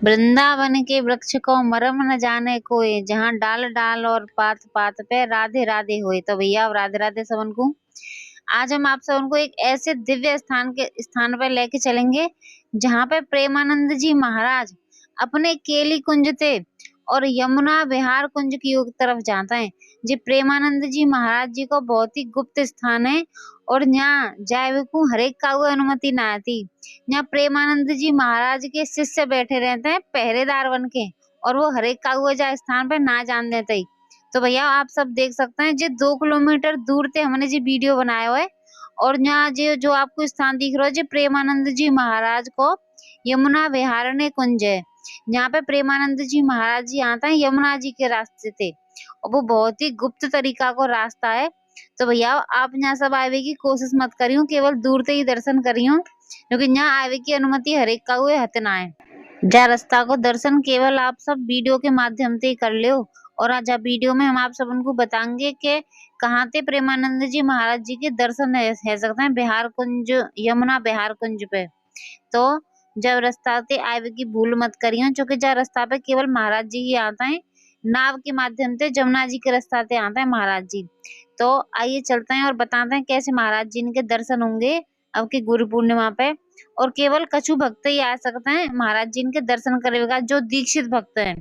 वृंदावन के वृक्ष को मरम न जाने कोई, जहाँ डाल डाल और पात पात पे राधे राधे होए। तो भैया अब राधे राधे सबन को। आज हम आप सबन को एक ऐसे दिव्य स्थान पर लेके चलेंगे जहाँ पे प्रेमानंद जी महाराज अपने केली कुंज थे और यमुना विहार कुंज की ओर तरफ जाते हैं। जी प्रेमानंद जी महाराज जी को बहुत ही गुप्त स्थान है और यहाँ जाए को हरेक का वो अनुमति ना आती। यहाँ प्रेमानंद जी महाराज के शिष्य बैठे रहते हैं पहरेदार बन के, और वो हरेक का हुआ जा स्थान पे ना जान देते ही। तो भैया आप सब देख सकते हैं जी 2 किलोमीटर दूर से हमने जी वीडियो बनाया हुआ है, और यहाँ जो आपको स्थान दिख रहा है जी प्रेमानंद जी महाराज को यमुना विहारण्य कुंज है। यहाँ पे प्रेमानंद जी महाराज जी आते हैं यमुना जी के रास्ते से, और वो बहुत ही गुप्त तरीका को रास्ता है। तो भैया आप यहाँ सब आवे की कोशिश मत करियो, केवल दूर से ही दर्शन करियो, क्योंकि यहाँ आवे की अनुमति हरेक का हुए हत ना है। जा रास्ता को दर्शन केवल आप सब वीडियो के माध्यम से ही कर लियो। और आज वीडियो में हम आप सब उनको बताएंगे कि कहाँ पे प्रेमानंद जी महाराज जी के दर्शन है सकते हैं बिहार कुंज, यमुना बिहार कुंज पे। तो जब रास्ता से आवे की भूल मत करियो, क्योंकि जब रास्ता पे केवल महाराज जी ही आता है, नाव के माध्यम से जमुना जी के रास्ता से आते हैं महाराज जी। तो आइए चलते हैं और बताते हैं कैसे महाराज जी के दर्शन होंगे अब की गुरु पूर्णिमा पे। और केवल कछु भक्त ही आ सकते हैं महाराज जी के दर्शन करेगा, जो दीक्षित भक्त हैं।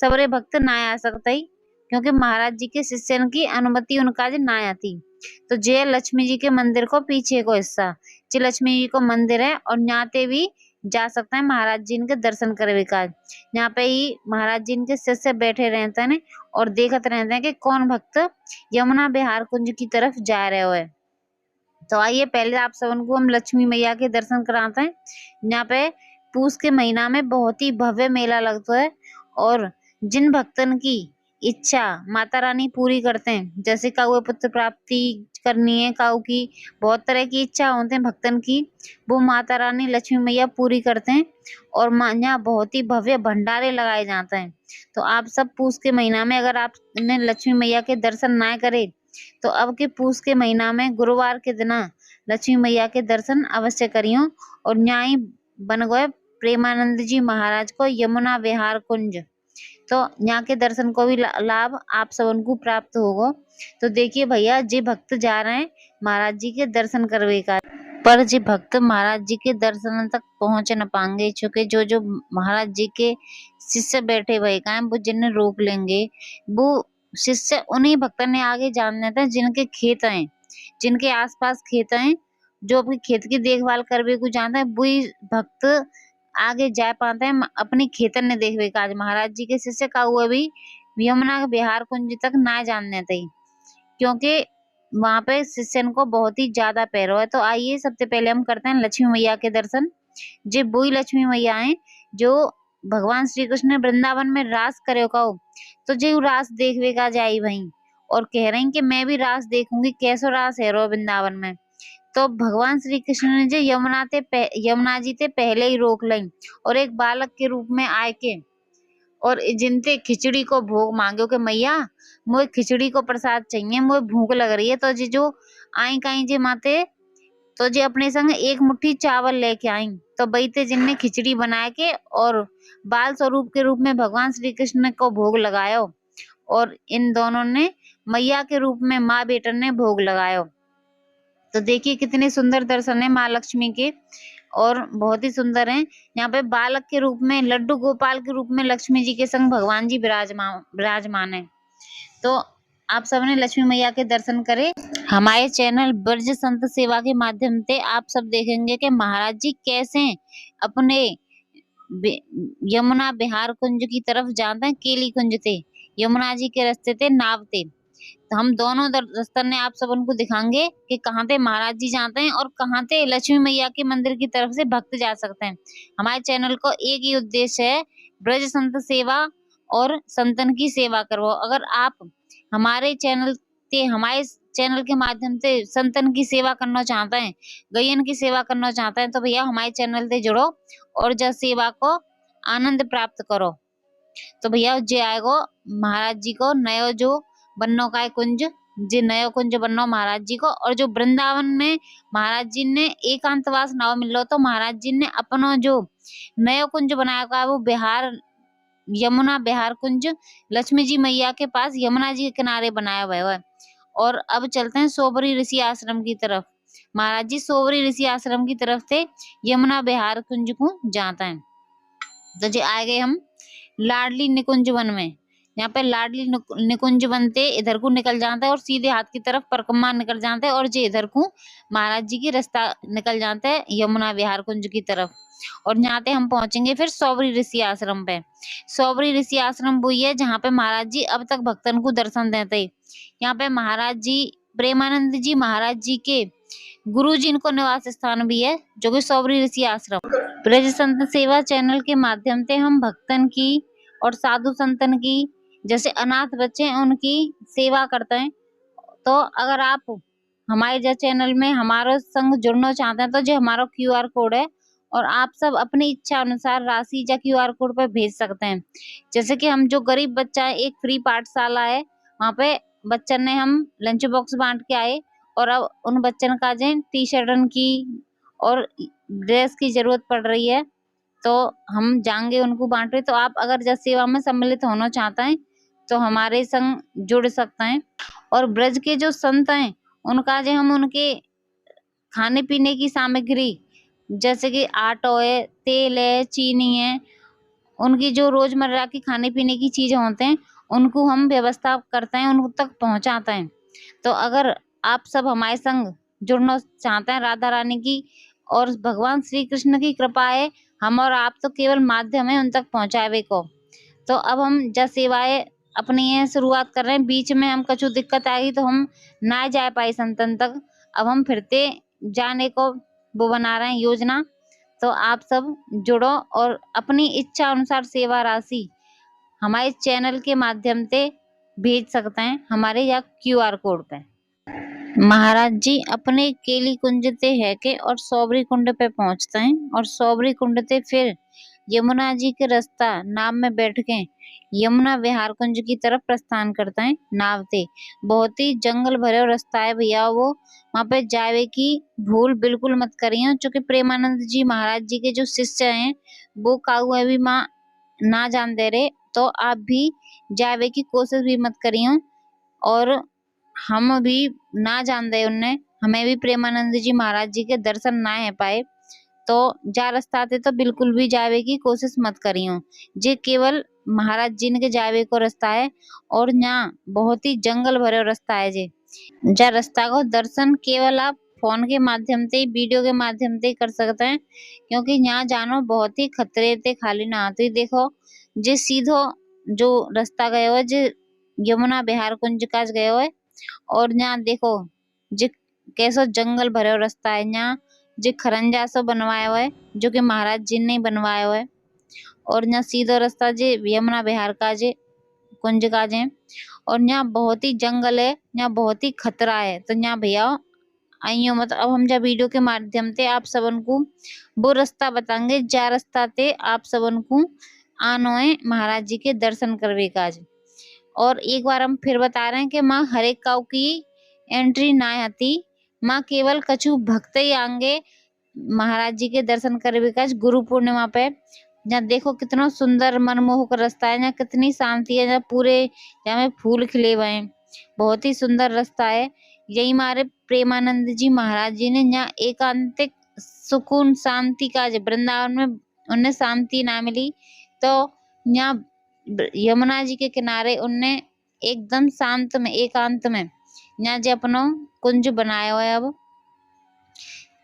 सबरे भक्त ना आ सकते ही, क्योंकि महाराज जी के शिष्यन की अनुमति उनका जी ना आती। तो जय लक्ष्मी जी के मंदिर को पीछे को हिस्सा जय लक्ष्मी जी को मंदिर है, और यहाँ पे भी जा सकते हैं महाराज जी के दर्शन करे का। यहाँ पे ही महाराज जी के शिष्य बैठे रहते हैं और देखते रहते हैं कि कौन भक्त यमुना बिहार कुंज की तरफ जा रहे हो। तो आइए पहले आप सबन को हम लक्ष्मी मैया के दर्शन कराते हैं। यहाँ पे पूस के महीना में बहुत ही भव्य मेला लगता है, और जिन भक्तन की इच्छा माता रानी पूरी करते हैं, जैसे काऊ पुत्र प्राप्ति करनी है, काऊ की बहुत तरह की इच्छा होते हैं भक्तन की, वो माता रानी लक्ष्मी मैया पूरी करते हैं। और यहाँ बहुत ही भव्य भंडारे लगाए जाते हैं। तो आप सब पूस के महीना में अगर आपने लक्ष्मी मैया के दर्शन ना करे, तो अब के पूस के महीना में गुरुवार के दिन लक्ष्मी मैया के दर्शन अवश्य करियो। और न्याय बन गए प्रेमानंद जी महाराज को यमुना विहार कुंज। तो यहाँ के दर्शन को भी लाभ आप सबन को प्राप्त होगा। तो देखिए भैया जी भक्त जा रहे हैं महाराज जी के दर्शन करवे का, पर जी भक्त महाराज जी के दर्शन तक पहुंच न पाएंगे, क्योंकि जो महाराज जी के शिष्य बैठे हुए का वो जिन्हें रोक लेंगे, वो शिष्य उन्हीं भक्तों ने आगे जान देते हैं जिनके खेत हैं, जिनके आसपास खेत हैं, जो अपने खेत की देखभाल करवे को जानते हैं, वही भक्त आगे जा पाते हैं अपनी खेतन ने देखवे का। आज महाराज जी के शिष्य का हुआ भी यमुना बिहार कुंज तक ना जानने थे, क्योंकि वहां पे शिष्यन को बहुत ही ज्यादा पैरो है। तो आइए सबसे पहले हम करते हैं लक्ष्मी मैया के दर्शन। जे वही लक्ष्मी मैया है जो भगवान श्री कृष्ण ने वृंदावन में रास करे का हो, तो जो रास देखवे का जाई वहीं, और कह रही कि मैं भी रास देखूंगी, कैसो रास है रो वृंदावन में। तो भगवान श्री कृष्ण ने जो यमुना जी ते पहले ही रोक ली, और एक बालक के रूप में आए के और जिनते खिचड़ी को भोग मांगो कि मैया मुझे खिचड़ी को प्रसाद चाहिए, मुझे भूख लग रही है। तो जी जो आई कहीं जी माते, तो जी अपने संग एक मुट्ठी चावल लेके आई। तो बैते जिनने खिचड़ी बना के और बाल स्वरूप के रूप में भगवान श्री कृष्ण को भोग लगायो, और इन दोनों ने मैया के रूप में माँ बेटन ने भोग लगायो। तो देखिए कितने सुंदर दर्शन है माँ लक्ष्मी के, और बहुत ही सुंदर हैं। यहाँ पे बालक के रूप में लड्डू गोपाल के रूप में लक्ष्मी जी के संग भगवान जी विराजमान है। तो आप सबने लक्ष्मी मैया के दर्शन करे। हमारे चैनल ब्रज संत सेवा के माध्यम से आप सब देखेंगे कि महाराज जी कैसे अपने यमुना बिहार कुंज की तरफ जाते हैं, केली कुंज थे यमुना जी के रास्ते थे नाव थे। तो हम दोनों रास्ते ने आप सब उनको दिखाएंगे कि कहाँ से महाराज जी जाते हैं और कहाँ से लक्ष्मी मैया के मंदिर की तरफ से भक्त जा सकते हैं। हमारे चैनल को एक ही उद्देश्य है, ब्रज संत सेवा और संतन की सेवा करो। अगर आप हमारे चैनल के माध्यम से संतन की सेवा करना चाहते हैं, गैयन की सेवा करना चाहते हैं, तो भैया हमारे चैनल से जुड़ो और जब सेवा को आनंद प्राप्त करो। तो भैया जे आएगो महाराज जी को नयो जो बन्नो का कुंज जे नयो कुंज बननो महाराज जी को। और जो वृंदावन में महाराज जी ने एकांतवास नाव मिलो तो महाराज जी ने अपनो जो नयो कुंज बनाया का वो बिहार यमुना बिहार कुंज लक्ष्मी जी मैया के पास यमुना जी के किनारे बनाया हुआ है। और अब चलते हैं सोबरी ऋषि आश्रम की तरफ। महाराज जी सोबरी ऋषि आश्रम की तरफ से यमुना बिहार कुंज को जाता है। तो जी आ गए हम लाडली निकुंज वन में। यहाँ पे लाडली निकुंज वन ते इधर को निकल जाता है और सीधे हाथ की तरफ परकम्मा निकल जाता है और जे इधर को महाराज जी की रास्ता निकल जाता है यमुना विहार कुंज की तरफ। और यहाँ पे हम पहुंचेंगे फिर सोबरी ऋषि आश्रम पे। सोबरी ऋषि आश्रम वही है जहाँ पे महाराज जी अब तक भक्तन को दर्शन देते। यहाँ पे महाराज जी प्रेमानंद जी महाराज जी के गुरु जी इनको निवास स्थान भी है जो कि सोबरी ऋषि आश्रम। ब्रज संत सेवा चैनल के माध्यम से हम भक्तन की और साधु संतन की जैसे अनाथ बच्चे हैं उनकी सेवा करते हैं। तो अगर आप हमारे जो चैनल में हमारे संग जुड़ना चाहते हैं तो जो हमारा क्यूआर कोड है और आप सब अपनी इच्छा अनुसार राशि या क्यूआर कोड पर भेज सकते हैं। जैसे कि हम जो गरीब बच्चा है एक फ्री पाठशाला है वहाँ पे बच्चन ने हम लंच बॉक्स बांट के आए और अब उन बच्चन का जो टी शर्टन की और ड्रेस की जरूरत पड़ रही है तो हम जाएंगे उनको बांट रहे। तो आप अगर जस सेवा में सम्मिलित होना चाहते हैं तो हमारे संग जुड़ सकते हैं। और ब्रज के जो संत हैं उनका जो हम उनके खाने पीने की सामग्री जैसे कि आटा है तेल है चीनी है उनकी जो रोजमर्रा की खाने पीने की चीजें होते हैं उनको हम व्यवस्था करते हैं उन तक पहुंचाते हैं। तो अगर आप सब हमारे संग जुड़ना चाहते हैं राधा रानी की और भगवान श्री कृष्ण की कृपा है हम और आप तो केवल माध्यम है उन तक पहुंचावे को। तो अब हम जब सेवाएं अपनी ये शुरुआत कर रहे हैं बीच में हम कछु दिक्कत आई तो हम ना जा पाए संतन तक। अब हम फिरते जाने को वो बना रहे हैं योजना। तो आप सब जुड़ो और अपनी इच्छा अनुसार सेवा राशि हमारे चैनल के माध्यम से भेज सकते हैं हमारे या क्यूआर कोड पे। महाराज जी अपने केली कुंज ते है के और सोबरी कुंड पे पहुंचते हैं और सोबरी कुंड ते फिर यमुना जी के रास्ता नाव में बैठ के यमुना विहार कुंज की तरफ प्रस्थान करते हैं नाव से। बहुत ही जंगल भरे रास्ता है भैया वो वहां पे जावे की भूल बिल्कुल मत करियो क्योंकि प्रेमानंद जी महाराज जी के जो शिष्य हैं वो काऊ अभी माँ ना जान दे रहे तो आप भी जावे की कोशिश भी मत करियो। और हम भी ना जान दे उनने हमें भी प्रेमानंद जी महाराज जी के दर्शन ना है पाए तो जा रास्ता थे तो बिल्कुल भी जावे की कोशिश मत करियो। जे केवल महाराज जी के जावे को रास्ता है और यहाँ बहुत ही जंगल भरे रास्ता है जे जा रास्ता को दर्शन केवल आप फोन के माध्यम से वीडियो के माध्यम से कर सकते हैं क्योंकि यहाँ जानो बहुत ही खतरे थे खाली ना आते। देखो जे सीधो जो रास्ता गयो है जे यमुना बिहार कुंज का गयो है और यहाँ देखो जे कैसो जंगल भरे रास्ता है। यहाँ जो खरंजा सो बनवाया हुआ है जो कि महाराज जी ने बनवाया हुआ है और यहाँ सीधा रास्ता जे यमुना बिहार का जे कुंज का जे और यहाँ बहुत ही जंगल है यहाँ बहुत ही खतरा है। तो यहाँ भैया आइयो मत अब हम जब वीडियो के माध्यम से आप सबन को वो रास्ता बताएंगे जा रास्ता ते आप सबन को आनो है महाराज जी के दर्शन करवे का। और एक बार हम फिर बता रहे हैं कि माँ हर एक काऊ की एंट्री ना आती माँ केवल कछु भक्त ही आएंगे महाराज जी के दर्शन करवे का गुरु पूर्णिमा पे। यहाँ देखो कितना सुंदर मनमोहक रास्ता है यहाँ कितनी शांति है यहाँ पूरे यहाँ में फूल खिले हुए हैं बहुत ही सुंदर रास्ता है। यही हमारे प्रेमानंद जी महाराज जी ने यहाँ एकांतिक सुकून शांति का वृंदावन में उन्हें शांति ना मिली तो यहाँ यमुना जी के किनारे उनने एकदम शांत में एकांत में यहाँ जो अपनो कुंज बनाया हुआ है। अब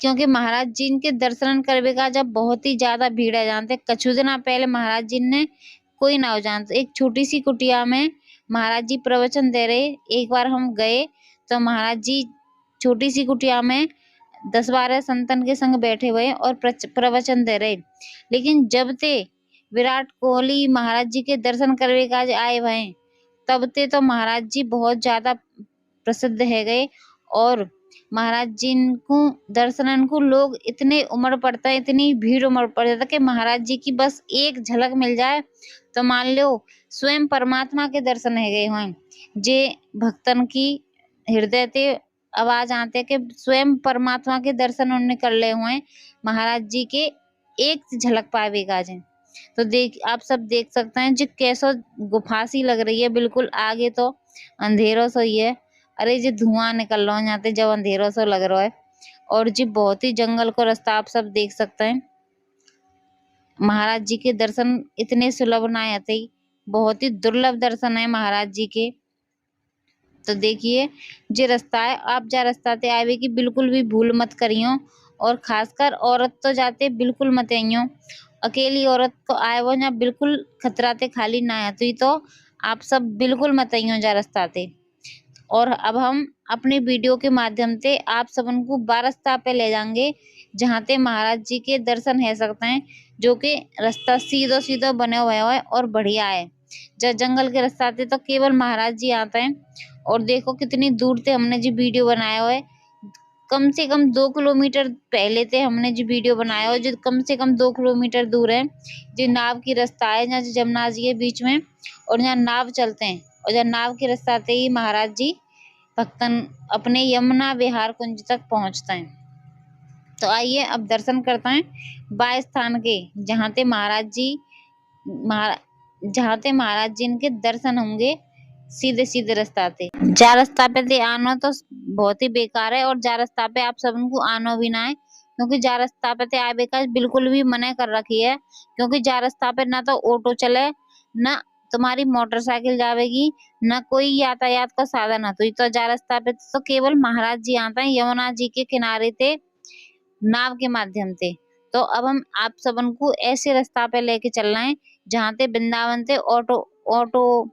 क्योंकि महाराज जी के दर्शन करवे का जब बहुत ही ज्यादा भीड़ है जानते कछु दिन पहले महाराज जी ने कोई ना हो जानते एक छोटी सी कुटिया में महाराज जी प्रवचन दे रहे। एक बार हम गए तो महाराज जी छोटी सी कुटिया में 10-12 संतन के संग बैठे हुए और प्रवचन दे रहे। लेकिन जब ते विराट कोहली महाराज जी के दर्शन करवे का आए हुए तब ते तो महाराज जी बहुत ज्यादा प्रसिद्ध है गए और महाराज जी को दर्शन को लोग इतने उमड़ पड़ता है इतनी भीड़ उमड़ पड़ जाता कि महाराज जी की बस एक झलक मिल जाए तो मान लो स्वयं परमात्मा के दर्शन है गए हुए जे भक्तन की हृदय ते आवाज आते कि स्वयं परमात्मा के दर्शन उन्होंने कर ले हुए महाराज जी के एक झलक पावे काजे। तो देख आप सब देख सकते हैं जी कैसो गुफा सी लग रही है, बिल्कुल आगे तो अंधेरो सो ही है। अरे जी धुआं निकल रहा है यहाँ ते जब अंधेरो सो लग रहा है। और जी बहुत ही जंगल को रास्ता आप सब देख सकते हैं। महाराज जी के दर्शन इतने सुलभ ना आते, बहुत ही दुर्लभ दर्शन है महाराज जी के। तो देखिए जे रास्ता है, आप जा रास्ता ते आवे की बिल्कुल भी भूल मत करियो। और खासकर औरत तो जाते बिल्कुल मत आइयो। अकेली औरत को आए वो ना बिल्कुल खतरा ते खाली ना आती, तो आप सब बिल्कुल मत आइयो जा रास्ता ते। और अब हम अपने वीडियो के माध्यम से आप सबन को बारस्ता पे ले जाएंगे, जहाँ ते महाराज जी के दर्शन है सकते हैं, जो कि रास्ता सीधो सीधो बने हुए है और बढ़िया है। जंगल के रास्ता ते तो केवल महाराज जी आते हैं। और देखो कितनी दूर से हमने जी वीडियो बनाया हुआ है, कम से कम 2 किलोमीटर पहले से हमने जी वीडियो बनाया हो, जो कम से कम 2 किलोमीटर दूर है। जो नाव की रास्ता है जहाँ जमुना जी के बीच में, और यहाँ नाव चलते हैं, और जहाँ नाव के रास्ता से ही महाराज जी भक्तन अपने यमुना विहार कुंज तक पहुंचते हैं। तो आइए अब दर्शन करते हैं बाय स्थान के, जहाँ ते महाराज जी जहाँ ते महाराज जी इनके दर्शन होंगे सीधे सीधे रास्ता पे। जा रास्ता पे ते आनो तो बहुत ही बेकार है, और जा रास्ता पे आप सबको आनो भी ना है, क्योंकि जा रास्ता पे ते आवे का बिल्कुल भी मना कर रखी है। क्योंकि जा रास्ता पे ना तो ऑटो चले, ना तुम्हारी मोटरसाइकिल जावेगी, ना कोई यातायात का साधन है। तो जा रास्ता पे तो केवल महाराज जी आता है यमुना जी के किनारे ते नाव के माध्यम से। तो अब हम आप सबन को ऐसे रास्ता पे लेके चलना है, जहाँ ते वृंदावन से ऑटो ऑटो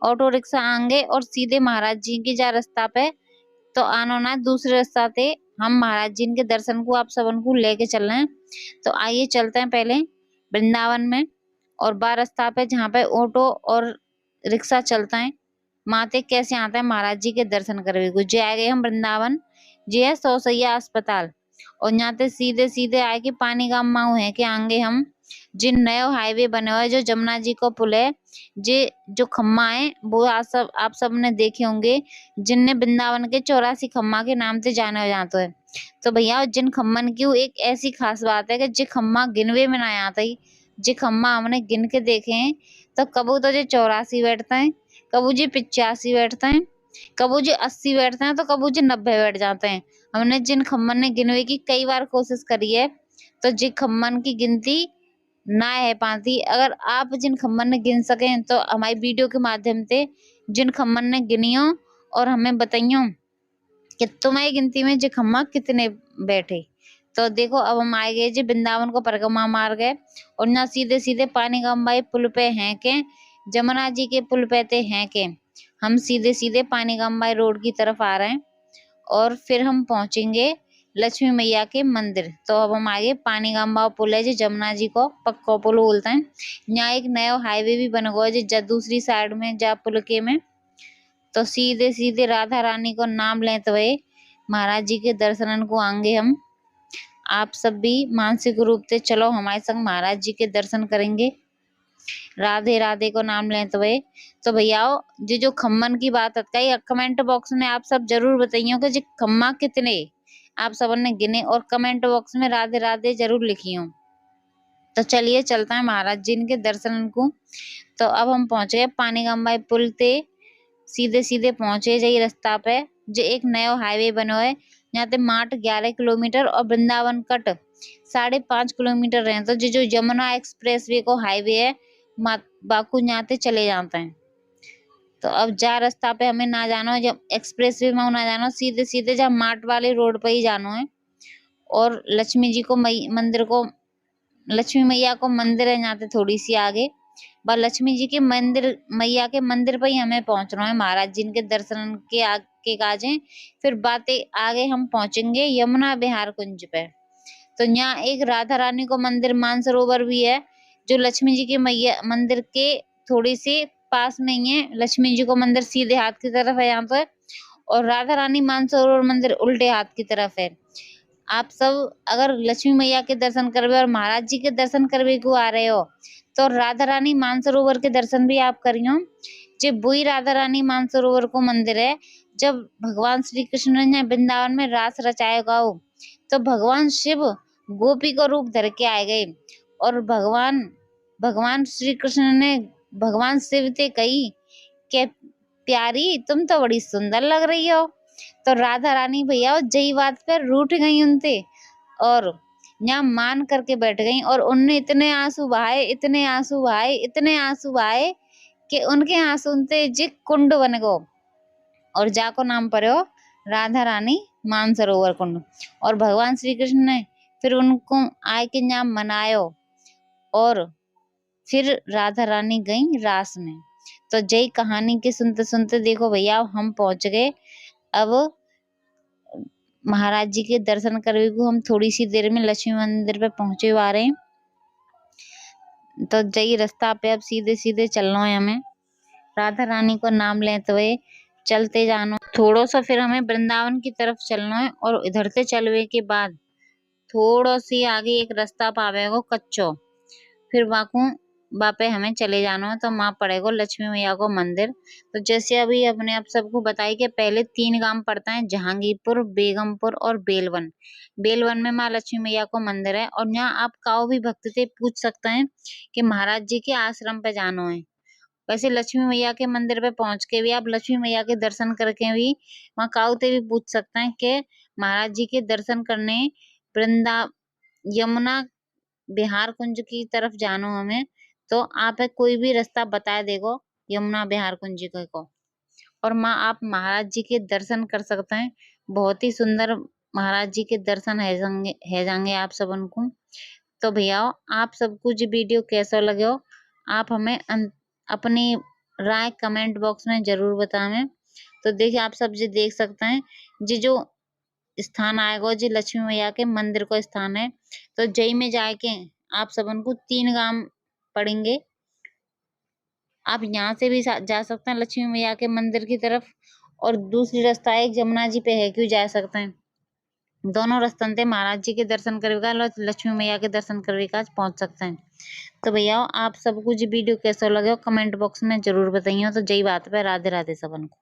ऑटो रिक्शा आएंगे और सीधे महाराज जी की जा रास्ता पे तो आनो ना दूसरे रास्ता से हम महाराज जी के दर्शन को आप सबन को लेके चल रहे हैं। तो आइए चलते हैं पहले वृंदावन में, और बार रास्ता पे जहाँ पे ऑटो और रिक्शा चलता है माते कैसे आता है महाराज जी के दर्शन करवे को। जे आ गए हम वृंदावन, जे है सौसैया अस्पताल, और यहाँ ते सीधे सीधे आए के पानी गाम माऊ है के आगे हम जिन नयो हाईवे बने हुए जो जमुना जी को पुल है, जे जो खम्मा है वो आप सब ने देखे होंगे, जिनने वृंदावन के 84 खम्मा के नाम से जाना जाता है। तो भैया जिन खम्मन की एक ऐसी खास बात है कि जे खम्मा गिनवे में ना आता ही, जे खम्मा हमने गिन के देखे हैं, तो कबू तो जे 84 बैठता है, कबू जी 85 बैठता है, कबू जी 80 बैठते हैं, तो कबू जी 90 बैठ जाते हैं। हमने जिन खम्मन ने गिनवे की कई बार कोशिश करी है, तो जी खम्मन की गिनती ना है पाती। अगर आप जिन खम्मन ने गिन सके तो हमारी वीडियो के माध्यम से जिन खम्मन ने गिनियो और हमें बताइयो कि तुम्हारी गिनती में जी खम्मा कितने बैठे। तो देखो अब हम आए गए जी वृंदावन को परिक्रमा मार गए, और ना सीधे सीधे पानी गंगाई पुल पे हैं के जमुना जी के पुल पे ते हैं के हम सीधे सीधे पानी गंगाई रोड की तरफ आ रहे हैं, और फिर हम पहुंचेंगे लक्ष्मी मैया के मंदिर। तो अब हम आगे पानी गांव पुल है जो जमुना जी को पक्का पुल बोलते हैं। यहाँ एक नया हाईवे भी बन गया है जो दूसरी साइड में जा पुल के में। तो सीधे सीधे राधा रानी को नाम लेते हुए महाराज जी के दर्शन को आएंगे हम। आप सब भी मानसिक रूप से चलो हमारे संग महाराज जी के दर्शन करेंगे राधे राधे को नाम लेते हुए। तो भैया जो खम्मन की बात है कमेंट बॉक्स में आप सब जरूर बताइए कि जी खम्मा कितने आप सबन ने गिने, और कमेंट बॉक्स में राधे राधे जरूर लिखियो। तो चलिए चलता है महाराज जी के दर्शन को। तो अब हम पहुंचे पानी गंगाई पुल ते सीधे सीधे पहुंचे जाइए रास्ता पे जो एक नया हाईवे बनो है, यहाँ ते मात्र 11 किलोमीटर और वृंदावन कट 5.5 किलोमीटर है। तो जो यमुना एक्सप्रेस वे को हाईवे है बाकू यहाँ ते चले जाते हैं। तो अब जा रास्ता पे हमें ना जानो जब एक्सप्रेस वे में ना जानो, सीधे सीधे जब मार्ट वाले रोड पे ही जानो है। और लक्ष्मी जी को मंदिर को लक्ष्मी मैया को मंदिर है यहाँ पे थोड़ी सी आगे, बस लक्ष्मी जी के मंदिर मैया के मंदिर पर ही हमें पहुंचना है महाराज जी के दर्शन के आगे काजे। फिर बातें आगे हम पहुंचेंगे यमुना विहार कुंज पे। तो यहाँ एक राधा रानी को मंदिर मानसरोवर भी है जो लक्ष्मी जी के मैया मंदिर के थोड़ी सी पास में ही है। लक्ष्मी जी को मंदिर सीधे हाथ की तरफ है यहाँ पे, और राधा रानी मानसरोवर मंदिर उल्टे हाथ की तरफ है। आप सब अगर लक्ष्मी मैया के दर्शन करवे और महाराज जी के दर्शन करवे को आ रहे हो, तो राधा रानी मानसरोवर के दर्शन भी आप करियो। जो बुई राधा रानी मानसरोवर को मंदिर है जब भगवान श्री कृष्ण ने वृंदावन में रास रचाए गाओ, तो भगवान शिव गोपी को रूप धर के आए गए और भगवान भगवान श्री कृष्ण ने भगवान शिव से कही कि प्यारी तुम तो बड़ी सुंदर लग रही हो। तो राधा रानी भैया जई बात पर रूठ गई उनसे और यहाँ मान करके बैठ गई और उनने इतने आंसू बहाए, इतने आंसू बहाए, इतने आंसू बहाए कि उनके आंसू से जी कुंड बन गो और जाको नाम पड़ो राधा रानी मानसरोवर कुंड। और भगवान श्री कृष्ण ने फिर उनको आय के नाम मनायो और फिर राधा रानी गई रास में। तो जय कहानी के सुनते सुनते देखो भैया हम पहुंच गए अब महाराज जी के दर्शन करने को। हम थोड़ी सी देर में लक्ष्मी मंदिर पे पहुंचे आ रहे हैं। तो जय रास्ता पे अब सीधे सीधे चलना है हमें, राधा रानी को नाम लेते हुए चलते जानो। थोड़ा सा फिर हमें वृंदावन की तरफ चलना है और इधर से चलवे के बाद थोड़ा सी आगे एक रास्ता पावेगो कच्चो, फिर वापे हमें चले जाना है। तो वहां पड़ेगा लक्ष्मी मैया को मंदिर। तो जैसे अभी अपने आप सबको बताई कि पहले 3 गांव पड़ता है, जहांगीरपुर, बेगमपुर और बेलवन। बेलवन में माँ लक्ष्मी मैया को मंदिर है और यहाँ आप काओ भी भक्त से पूछ सकते हैं कि महाराज जी के आश्रम पे जाना है। वैसे लक्ष्मी मैया के मंदिर पे पहुंच के भी आप लक्ष्मी मैया के दर्शन करके भी वहाँ काऊ से भी पूछ सकते हैं कि महाराज जी के दर्शन करने वृंदा यमुना बिहार कुंज की तरफ जानो हमें। तो आप कोई भी रास्ता बता देगो यमुना बिहार कुंज को और माँ आप महाराज जी के दर्शन कर सकते हैं। बहुत ही सुंदर महाराज जी के दर्शन है जाएंगे आप सब उनको। तो भैया आप सबको जो वीडियो कैसा लगे हो आप हमें अपनी राय कमेंट बॉक्स में जरूर बताएं। तो देखिए आप सब जी देख सकते हैं जी जो स्थान आएगा जी लक्ष्मी मैया के मंदिर को स्थान है। तो जय में जाके आप सब उनको 3 गांव पड़ेंगे। आप यहाँ से भी जा सकते हैं लक्ष्मी मैया के मंदिर की तरफ और दूसरी रास्ता एक जमुना जी पे है क्यों जा सकते हैं। दोनों रास्तन से महाराज जी के दर्शन करेगा और लक्ष्मी मैया के दर्शन करेगा पहुंच सकते हैं। तो भैया आप सबको जो वीडियो कैसा लगे कमेंट बॉक्स में जरूर बताइए। तो जय बात पे राधे राधे सबन को।